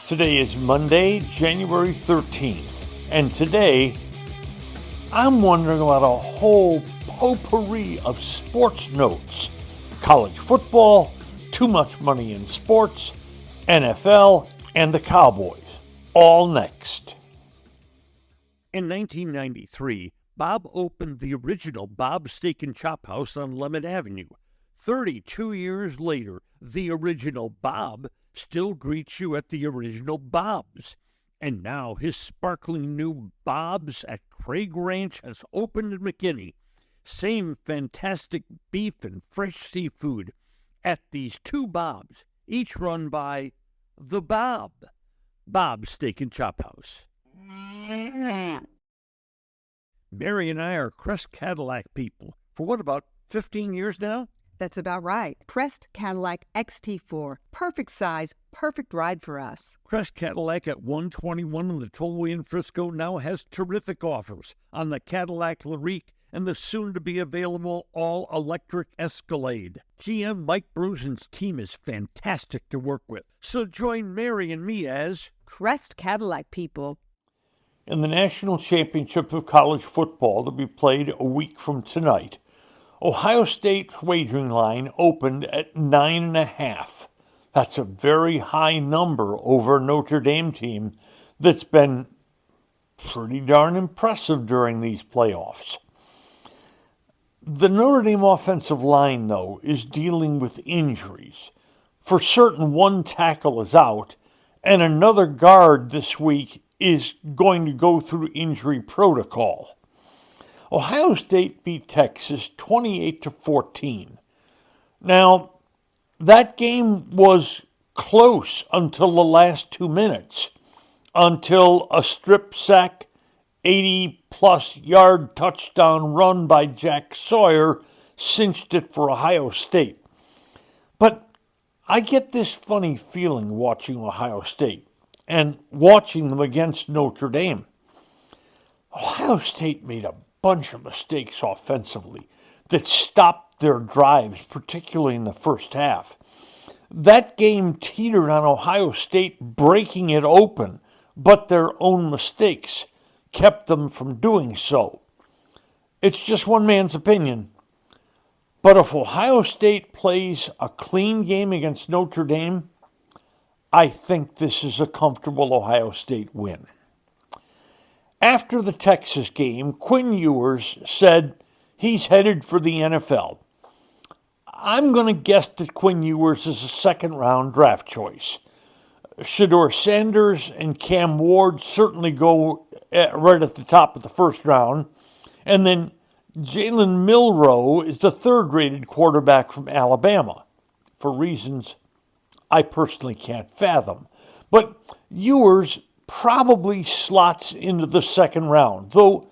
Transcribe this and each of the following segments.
Today is Monday, January 13th, and today I'm wondering about a whole potpourri of sports notes. College football, too much money in sports, NFL, and the Cowboys. All next. In 1993, Bob opened the original Bob's Steak and Chop House on Lemon Avenue. 32 years later, the original Bob still greets you at the original Bob's. And now his sparkling new Bob's at Craig Ranch has opened in McKinney. Same fantastic beef and fresh seafood at these two Bob's, each run by the Bob. Bob's Steak and Chop House. Mary and I are Crest Cadillac people. For what, about 15 years now? That's about right. Crest Cadillac XT4. Perfect size, perfect ride for us. Crest Cadillac at 121 on the Tollway in Frisco now has terrific offers on the Cadillac LYRIQ and the soon-to-be-available all-electric Escalade. GM Mike Brusen's team is fantastic to work with, so join Mary and me as Crest Cadillac people. In the National Championship of College Football to be played a week from tonight, Ohio State's wagering line opened at 9.5. That's a very high number over a Notre Dame team that's been pretty darn impressive during these playoffs. The Notre Dame offensive line, though, is dealing with injuries. For certain, one tackle is out, and another guard this week is going to go through injury protocol. Ohio State beat Texas 28-14. Now, that game was close until the last 2 minutes, until a strip sack, 80-plus yard touchdown run by Jack Sawyer cinched it for Ohio State. But I get this funny feeling watching Ohio State and watching them against Notre Dame. Ohio State made a bunch of mistakes offensively that stopped their drives, particularly in the first half. That game teetered on Ohio State breaking it open, but their own mistakes kept them from doing so. It's just one man's opinion. But if Ohio State plays a clean game against Notre Dame, I think this is a comfortable Ohio State win. After the Texas game, Quinn Ewers said he's headed for the NFL. I'm going to guess that Quinn Ewers is a second-round draft choice. Shedeur Sanders and Cam Ward certainly go right at the top of the first round. And then Jalen Milroe is the third-rated quarterback from Alabama, for reasons I personally can't fathom. But Ewers probably slots into the second round, though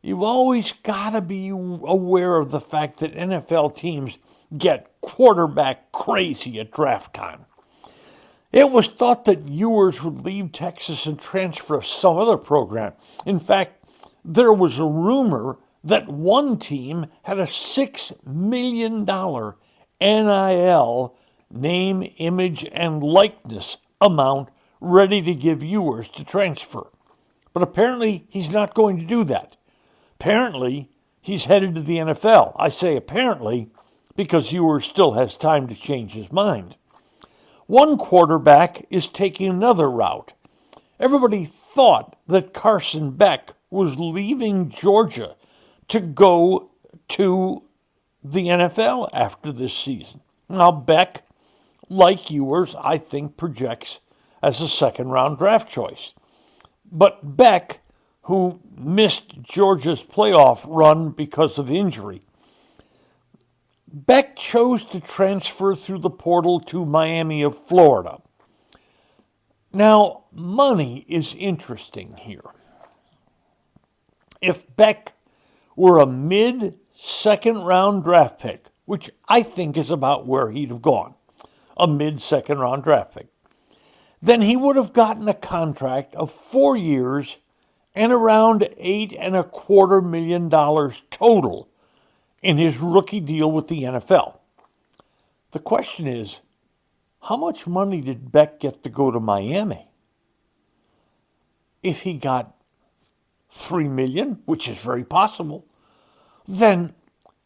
you've always got to be aware of the fact that NFL teams get quarterback crazy at draft time. It was thought that Ewers would leave Texas and transfer to some other program. In fact, there was a rumor that one team had a $6 million NIL, name, image, and likeness amount ready to give Ewers to transfer. But apparently he's not going to do that. Apparently he's headed to the NFL. I say apparently because Ewers still has time to change his mind. One quarterback is taking another route. Everybody thought that Carson Beck was leaving Georgia to go to the NFL after this season. Now Beck, like Ewers, I think projects as a second-round draft choice. But Beck, who missed Georgia's playoff run because of injury, Beck chose to transfer through the portal to Miami of Florida. Now, money is interesting here. If Beck were a mid-second-round draft pick, which I think is about where he'd have gone, a mid-second-round draft pick, then he would have gotten a contract of 4 years and around $8.25 million total in his rookie deal with the NFL. The question is, how much money did Beck get to go to Miami? if he got $3 million, which is very possible, then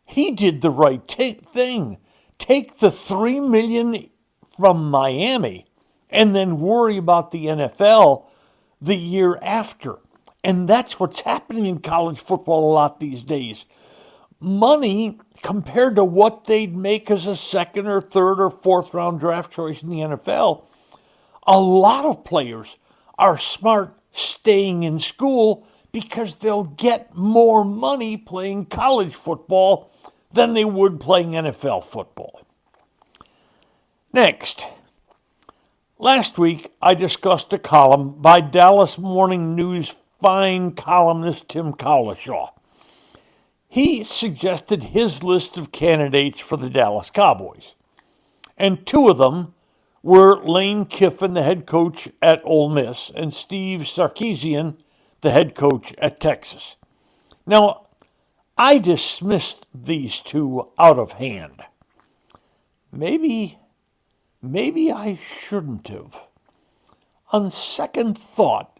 he did the right thing. Take the $3 million from Miami and then worry about the NFL the year after. And that's what's happening in college football a lot these days. Money compared to what they'd make as a second or third or fourth round draft choice in the NFL, a lot of players are smart staying in school because they'll get more money playing college football than they would playing NFL football. Next, last week I discussed a column by Dallas Morning News fine columnist Tim Cowlishaw. He suggested his list of candidates for the Dallas Cowboys, and two of them were Lane Kiffin, the head coach at Ole Miss, and Steve Sarkisian, the head coach at Texas. Now, I dismissed these two out of hand. Maybe I shouldn't have. On second thought,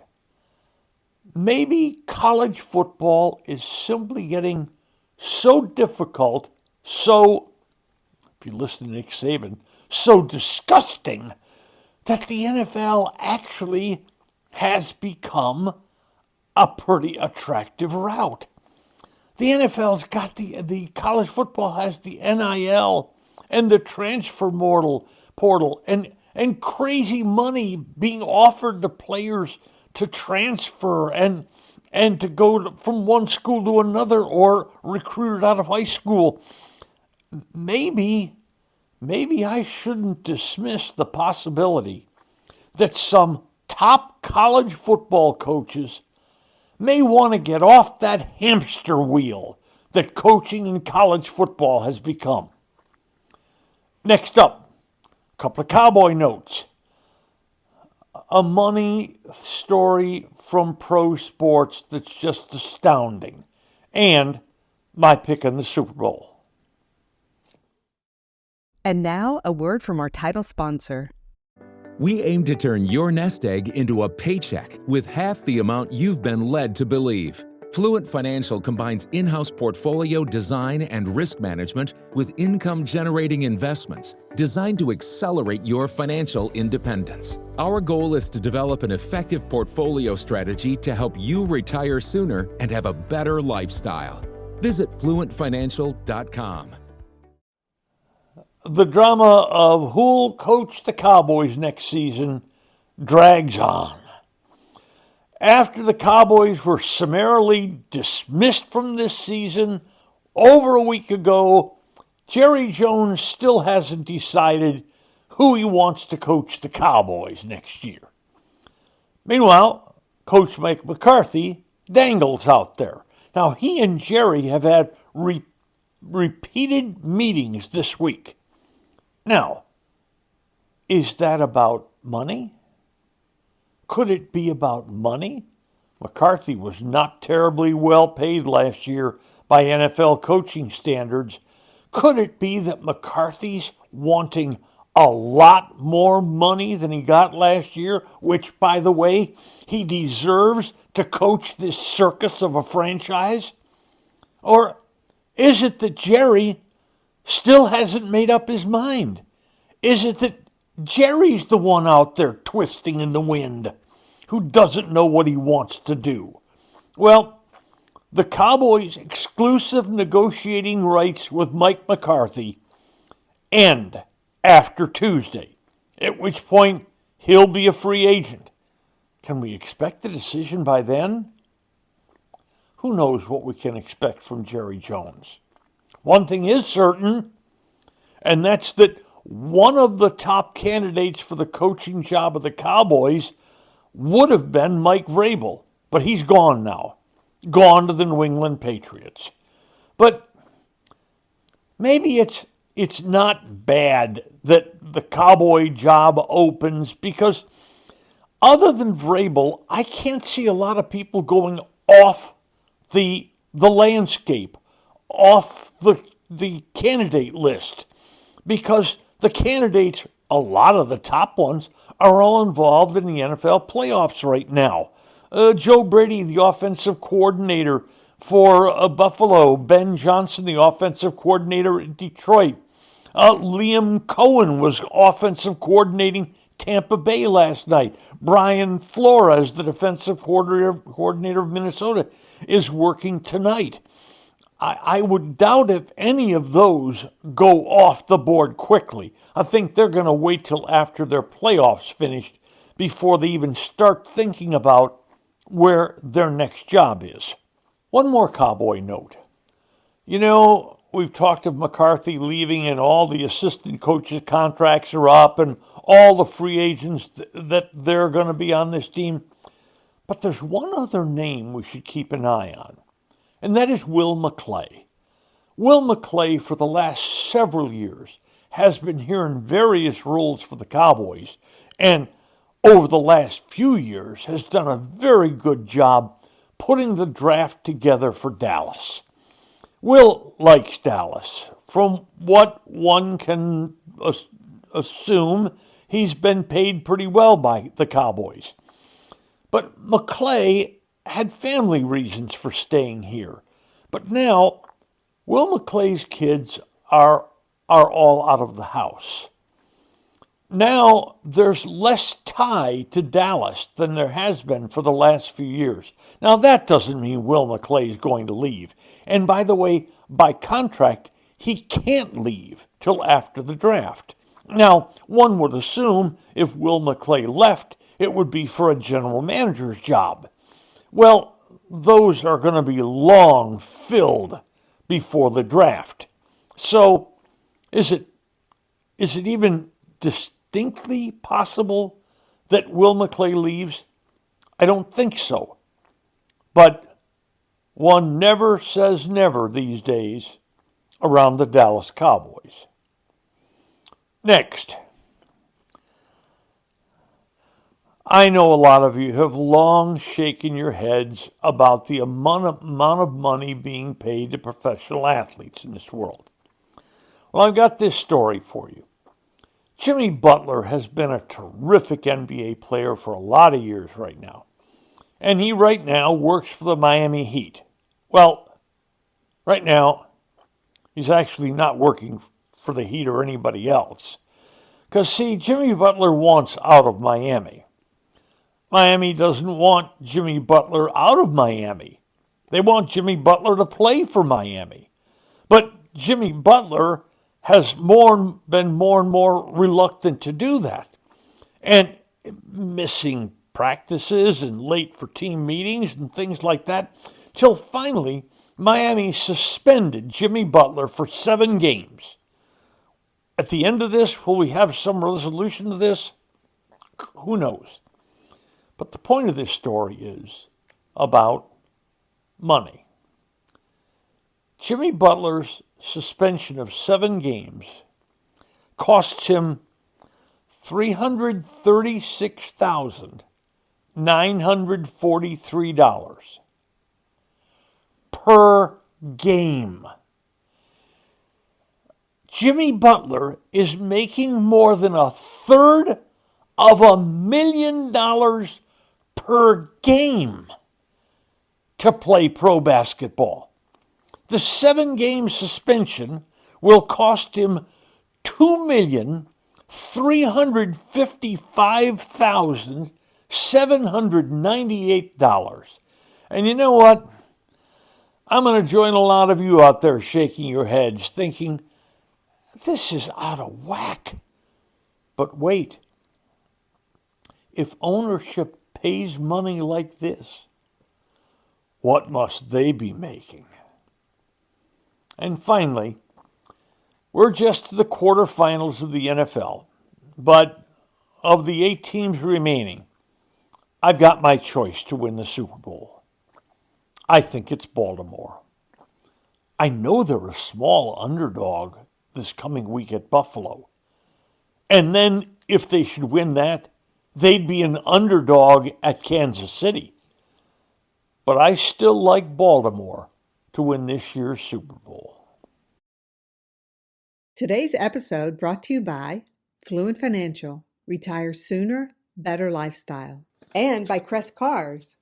maybe college football is simply getting so difficult, so, if you listen to Nick Saban, so disgusting that the NFL actually has become a pretty attractive route. The NFL's got the college football has the NIL and the transfer portal and crazy money being offered to players to transfer and to go from one school to another or recruited out of high school. Maybe I shouldn't dismiss the possibility that some top college football coaches may want to get off that hamster wheel that coaching in college football has become. Next up, a couple of Cowboy notes. A money story from pro sports that's just astounding. And my pick in the Super Bowl. And now, a word from our title sponsor. We aim to turn your nest egg into a paycheck with half the amount you've been led to believe. Fluent Financial combines in-house portfolio design and risk management with income-generating investments designed to accelerate your financial independence. Our goal is to develop an effective portfolio strategy to help you retire sooner and have a better lifestyle. Visit fluentfinancial.com. The drama of who'll coach the Cowboys next season drags on. After the Cowboys were summarily dismissed from this season over a week ago, Jerry Jones still hasn't decided who he wants to coach the Cowboys next year. Meanwhile, Coach Mike McCarthy dangles out there. Now, he and Jerry have had repeated meetings this week. Now, is that about money? Could it be about money? McCarthy was not terribly well paid last year by NFL coaching standards. Could it be that McCarthy's wanting a lot more money than he got last year, which, by the way, he deserves to coach this circus of a franchise? Or is it that Jerry still hasn't made up his mind? Is it that Jerry's the one out there twisting in the wind who doesn't know what he wants to do? Well, the Cowboys' exclusive negotiating rights with Mike McCarthy end after Tuesday, at which point he'll be a free agent. Can we expect a decision by then? Who knows what we can expect from Jerry Jones? One thing is certain, and that's that one of the top candidates for the coaching job of the Cowboys would have been Mike Vrabel, but he's gone now, gone to the New England Patriots. But maybe it's not bad that the Cowboy job opens, because other than Vrabel, I can't see a lot of people going off the landscape, off the candidate list, because the candidates, a lot of the top ones, are all involved in the NFL playoffs right now. Joe Brady, the offensive coordinator for Buffalo. Ben Johnson, the offensive coordinator in Detroit. Liam Cohen was offensive coordinating Tampa Bay last night. Brian Flores, the defensive coordinator of Minnesota, is working tonight. I would doubt if any of those go off the board quickly. I think they're going to wait till after their playoffs finished before they even start thinking about where their next job is. One more Cowboy note. You know, we've talked of McCarthy leaving and all the assistant coaches' contracts are up and all the free agents that they're going to be on this team. But there's one other name we should keep an eye on, and that is Will McClay. Will McClay, for the last several years, has been here in various roles for the Cowboys, and over the last few years has done a very good job putting the draft together for Dallas. Will likes Dallas. From what one can assume, he's been paid pretty well by the Cowboys. But McClay had family reasons for staying here. But now, Will McClay's kids are all out of the house. Now, there's less tie to Dallas than there has been for the last few years. Now, that doesn't mean Will McClay is going to leave. And by the way, by contract, he can't leave till after the draft. Now, one would assume if Will McClay left, it would be for a general manager's job. Well, those are going to be long filled before the draft. So, is it even distinctly possible that Will McClay leaves? I don't think so. But one never says never these days around the Dallas Cowboys. Next, I know a lot of you have long shaken your heads about the amount of money being paid to professional athletes in this world. Well, I've got this story for you. Jimmy Butler has been a terrific NBA player for a lot of years right now. And he right now works for the Miami Heat. Well, right now, he's actually not working for the Heat or anybody else. Because, see, Jimmy Butler wants out of Miami. Miami doesn't want Jimmy Butler out of Miami. They want Jimmy Butler to play for Miami. But Jimmy Butler has been more and more reluctant to do that. And missing practices and late for team meetings and things like that, till finally Miami suspended Jimmy Butler for 7 games. At the end of this, will we have some resolution to this? Who knows? But the point of this story is about money. Jimmy Butler's suspension of 7 games costs him $336,943 per game. Jimmy Butler is making more than $1/3 million per game to play pro basketball. The 7-game suspension will cost him $2,355,798. And you know what? I'm going to join a lot of you out there shaking your heads, thinking, this is out of whack. But wait. If ownership pays money like this, what must they be making? And finally, we're just to the quarterfinals of the NFL. But of the 8 teams remaining, I've got my choice to win the Super Bowl. I think it's Baltimore. I know they're a small underdog this coming week at Buffalo. And then if they should win that, they'd be an underdog at Kansas City. But I still like Baltimore to win this year's Super Bowl. Today's episode brought to you by Fluent Financial. Retire sooner, better lifestyle. And by Crest Cars.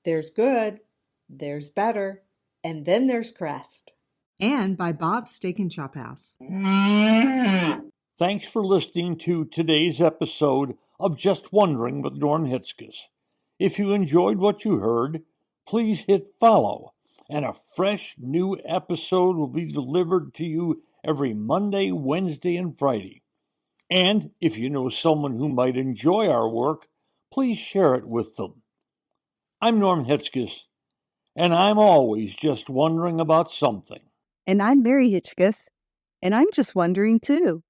There's good, there's better, and then there's Crest. And by Bob's Steak and Chop House. Thanks for listening to today's episode of Just Wondering with Norm Hitzges. If you enjoyed what you heard, please hit follow, and a fresh new episode will be delivered to you every Monday, Wednesday, and Friday. And if you know someone who might enjoy our work, please share it with them. I'm Norm Hitzges, and I'm always just wondering about something. And I'm Mary Hitchkus, and I'm just wondering too.